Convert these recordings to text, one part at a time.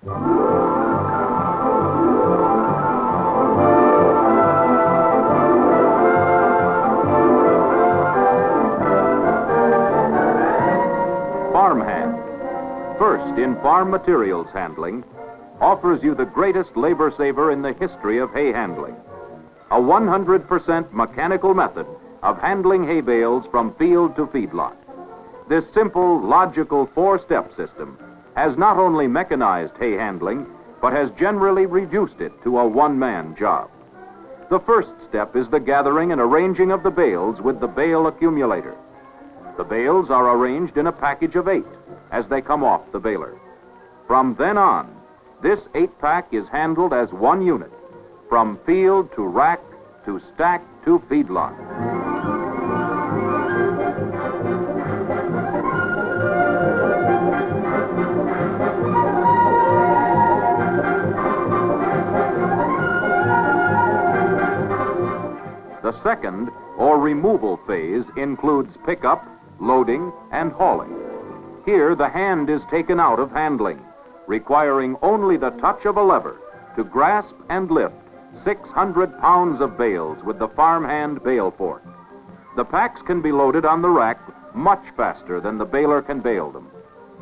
Farmhand, first in farm materials handling, offers you the greatest labor saver in the history of hay handling. A 100% mechanical method of handling hay bales from field to feedlot. This simple, logical four-step system has not only mechanized hay handling, but has generally reduced it to a one-man job. The first step is the gathering and arranging of the bales with the bale accumulator. The bales are arranged in a package of 8 as they come off the baler. From then on, this 8-pack is handled as one unit, from field to rack to stack to feedlot. The second, or removal phase, includes pickup, loading, and hauling. Here, the hand is taken out of handling, requiring only the touch of a lever to grasp and lift 600 pounds of bales with the farmhand bale fork. The packs can be loaded on the rack much faster than the baler can bale them,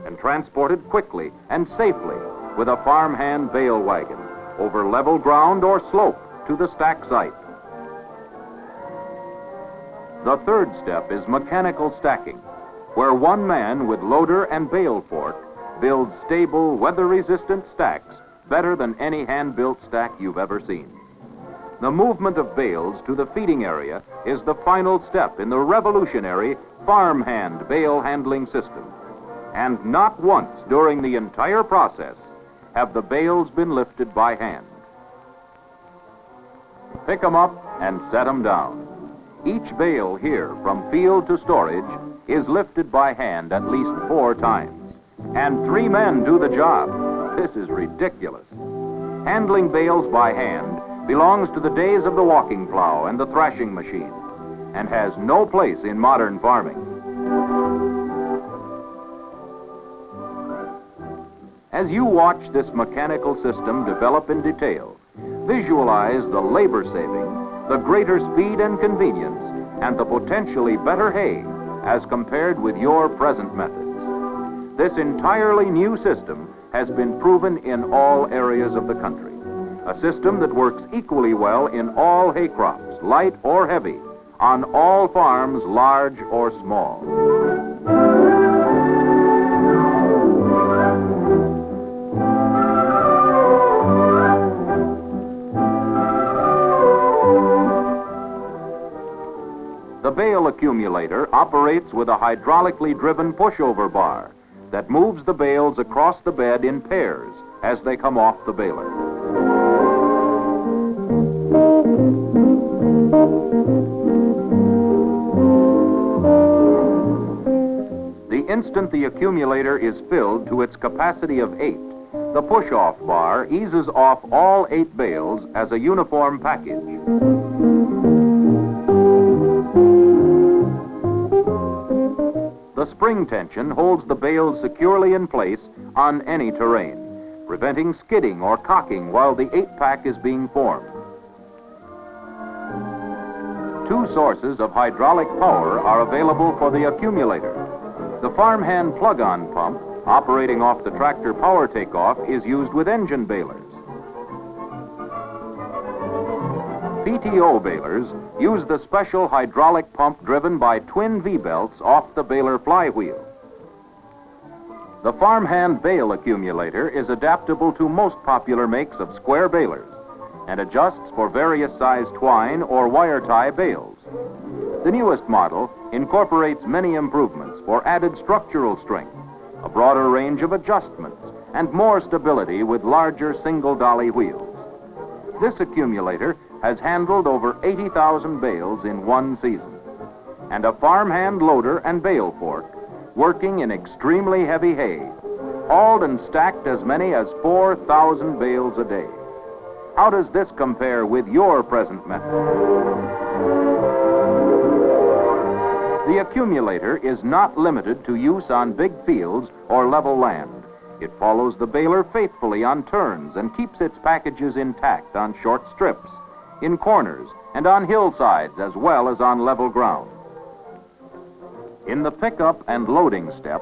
and transported quickly and safely with a farmhand bale wagon over level ground or slope to the stack site. The third step is mechanical stacking, where one man with loader and bale fork builds stable, weather-resistant stacks better than any hand-built stack you've ever seen. The movement of bales to the feeding area is the final step in the revolutionary farmhand bale handling system. And not once during the entire process have the bales been lifted by hand. Pick them up and set them down. Each bale here, from field to storage, is lifted by hand at least 4 times. And 3 men do the job. This is ridiculous. Handling bales by hand belongs to the days of the walking plow and the thrashing machine, and has no place in modern farming. As you watch this mechanical system develop in detail, visualize the labor saving, the greater speed and convenience, and the potentially better hay as compared with your present methods. This entirely new system has been proven in all areas of the country. A system that works equally well in all hay crops, light or heavy, on all farms, large or small. The bale accumulator operates with a hydraulically driven pushover bar that moves the bales across the bed in pairs as they come off the baler. The instant the accumulator is filled to its capacity of 8, the push-off bar eases off all 8 bales as a uniform package. The spring tension holds the bales securely in place on any terrain, preventing skidding or cocking while the 8-pack is being formed. 2 sources of hydraulic power are available for the accumulator. The farmhand plug-on pump, operating off the tractor power takeoff, is used with engine balers. PTO balers use the special hydraulic pump driven by twin V-belts off the baler flywheel. The farmhand bale accumulator is adaptable to most popular makes of square balers and adjusts for various size twine or wire tie bales. The newest model incorporates many improvements for added structural strength, a broader range of adjustments, and more stability with larger single dolly wheels. This accumulator has handled over 80,000 bales in one season, and a farmhand loader and bale fork working in extremely heavy hay, hauled and stacked as many as 4,000 bales a day. How does this compare with your present method? The accumulator is not limited to use on big fields or level land, It follows the baler faithfully on turns and keeps its packages intact on short strips, in corners, and on hillsides as well as on level ground. In the pickup and loading step,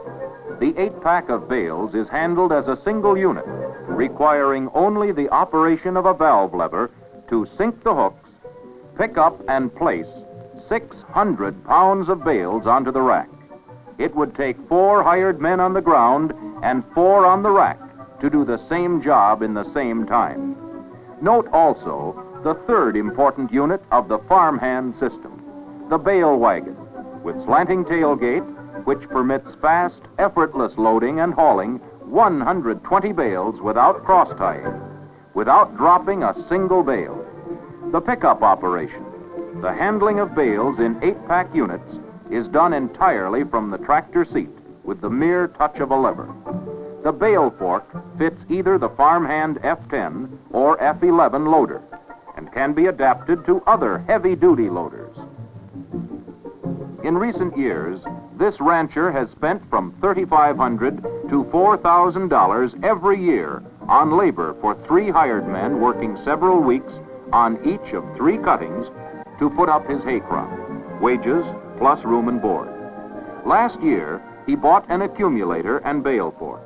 the 8-pack of bales is handled as a single unit, requiring only the operation of a valve lever to sink the hooks, pick up and place 600 pounds of bales onto the rack. It would take 4 hired men on the ground and 4 on the rack to do the same job in the same time. Note also the third important unit of the farmhand system, the bale wagon, with slanting tailgate, which permits fast, effortless loading and hauling 120 bales without cross-tying, without dropping a single bale. The pickup operation, the handling of bales in 8-pack units, is done entirely from the tractor seat with the mere touch of a lever. The bale fork fits either the farmhand F10 or F11 loader and can be adapted to other heavy-duty loaders. In recent years, this rancher has spent from $3,500 to $4,000 every year on labor for 3 hired men working several weeks on each of 3 cuttings to put up his hay crop, wages plus room and board. Last year, he bought an accumulator and bale fork.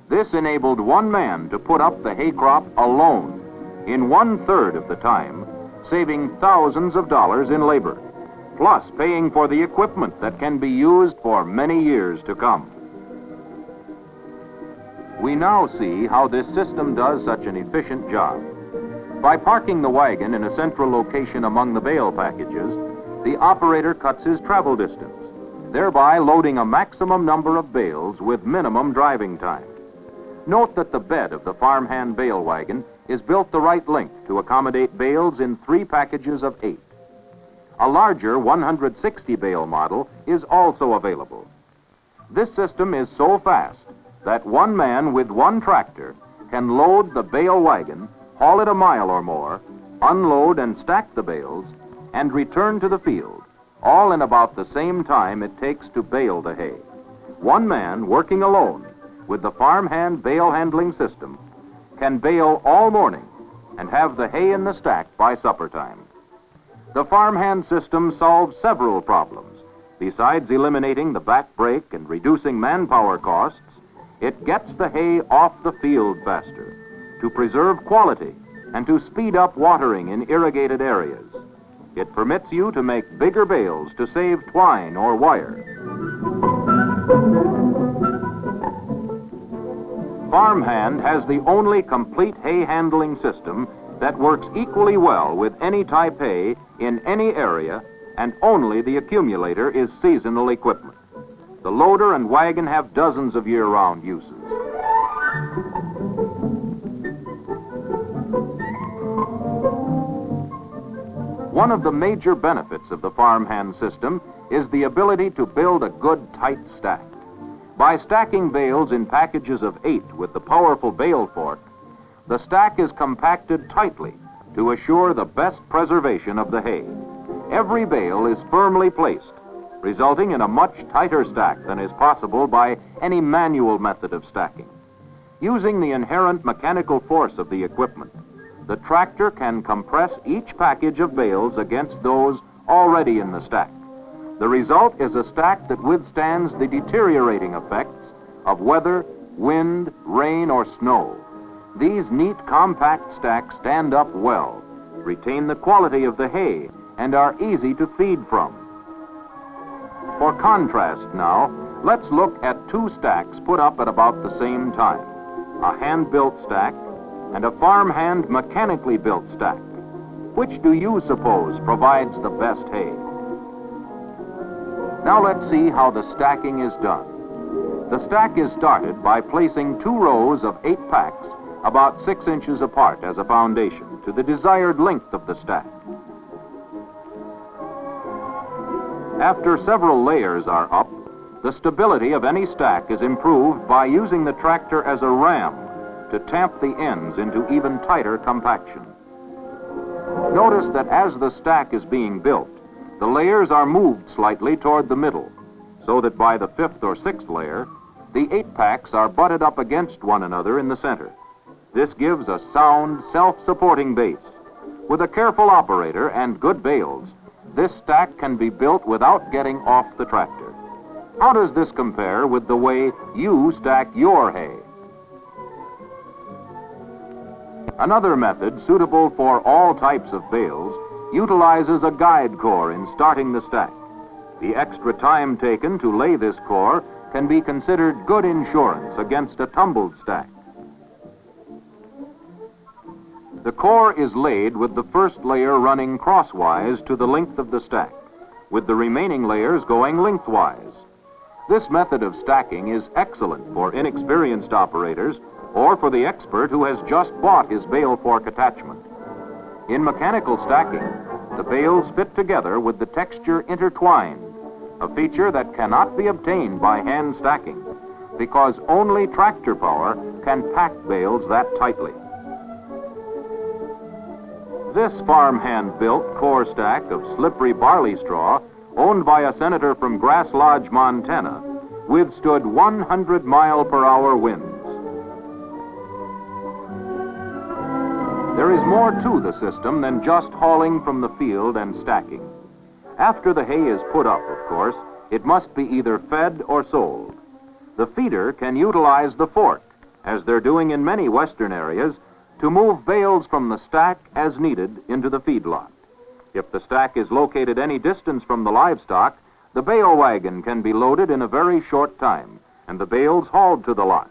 This enabled one man to put up the hay crop alone in 1/3 of the time, saving thousands of dollars in labor, plus paying for the equipment that can be used for many years to come. We now see how this system does such an efficient job. By parking the wagon in a central location among the bale packages, the operator cuts his travel distance, thereby loading a maximum number of bales with minimum driving time. Note that the bed of the farmhand bale wagon is built the right length to accommodate bales in 3 packages of 8. A larger 160 bale model is also available. This system is so fast that one man with one tractor can load the bale wagon, haul it a mile or more, unload and stack the bales, and return to the field, all in about the same time it takes to bale the hay. One man working alone with the farmhand bale handling system can bale all morning and have the hay in the stack by supper time. The farmhand system solves several problems. Besides eliminating the back break and reducing manpower costs, it gets the hay off the field faster, to preserve quality and to speed up watering in irrigated areas. It permits you to make bigger bales to save twine or wire. Farmhand has the only complete hay handling system that works equally well with any type hay in any area, and only the accumulator is seasonal equipment. The loader and wagon have dozens of year-round uses. One of the major benefits of the farmhand system is the ability to build a good tight stack. By stacking bales in packages of 8 with the powerful bale fork, the stack is compacted tightly to assure the best preservation of the hay. Every bale is firmly placed, resulting in a much tighter stack than is possible by any manual method of stacking. Using the inherent mechanical force of the equipment, the tractor can compress each package of bales against those already in the stack. The result is a stack that withstands the deteriorating effects of weather, wind, rain, or snow. These neat, compact stacks stand up well, retain the quality of the hay, and are easy to feed from. For contrast now, let's look at 2 stacks put up at about the same time, a hand-built stack and a farmhand mechanically built stack. Which do you suppose provides the best hay? Now let's see how the stacking is done. The stack is started by placing 2 rows of 8 packs about 6 inches apart as a foundation to the desired length of the stack. After several layers are up, the stability of any stack is improved by using the tractor as a ram to tamp the ends into even tighter compaction. Notice that as the stack is being built, the layers are moved slightly toward the middle, so that by the 5th or 6th layer, The 8-packs are butted up against one another in the center. This gives a sound, self-supporting base. With a careful operator and good bales, this stack can be built without getting off the tractor. How does this compare with the way you stack your hay? Another method suitable for all types of bales utilizes a guide core in starting the stack. The extra time taken to lay this core can be considered good insurance against a tumbled stack. The core is laid with the first layer running crosswise to the length of the stack, with the remaining layers going lengthwise. This method of stacking is excellent for inexperienced operators or for the expert who has just bought his bale fork attachment. In mechanical stacking, the bales fit together with the texture intertwined, a feature that cannot be obtained by hand stacking, because only tractor power can pack bales that tightly. This farmhand-built core stack of slippery barley straw, owned by a senator from Grass Lodge, Montana, withstood 100-mile-per-hour winds. There is more to the system than just hauling from the field and stacking. After the hay is put up, of course, it must be either fed or sold. The feeder can utilize the fork, as they're doing in many western areas, to move bales from the stack as needed into the feedlot. If the stack is located any distance from the livestock, the bale wagon can be loaded in a very short time, and the bales hauled to the lot.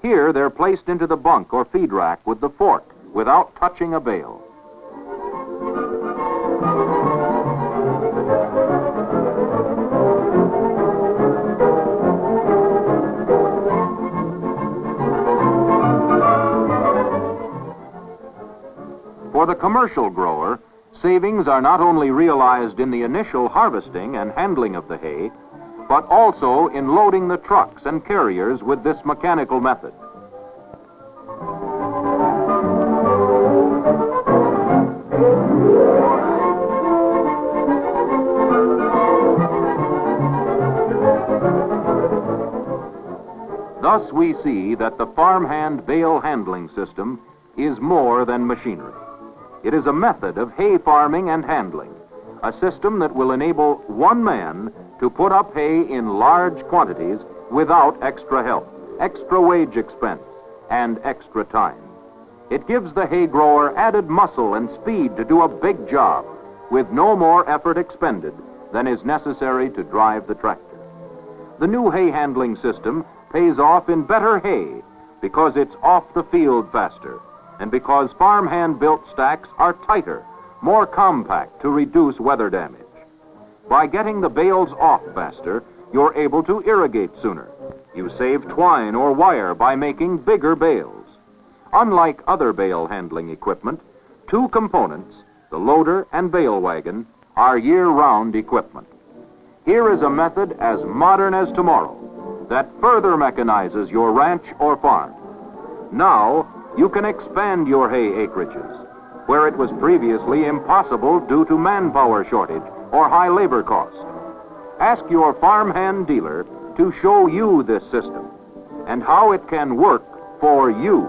Here, they're placed into the bunk or feed rack with the fork, without touching a bale. For the commercial grower, savings are not only realized in the initial harvesting and handling of the hay, but also in loading the trucks and carriers with this mechanical method. Thus we see that the farmhand bale handling system is more than machinery. It is a method of hay farming and handling, a system that will enable one man to put up hay in large quantities without extra help, extra wage expense, and extra time. It gives the hay grower added muscle and speed to do a big job with no more effort expended than is necessary to drive the tractor. The new hay handling system pays off in better hay because it's off the field faster, and because farmhand-built stacks are tighter, more compact to reduce weather damage. By getting the bales off faster, you're able to irrigate sooner. You save twine or wire by making bigger bales. Unlike other bale handling equipment, two components, the loader and bale wagon, are year-round equipment. Here is a method as modern as tomorrow that further mechanizes your ranch or farm. Now, you can expand your hay acreages, where it was previously impossible due to manpower shortage or high labor cost. Ask your farmhand dealer to show you this system and how it can work for you.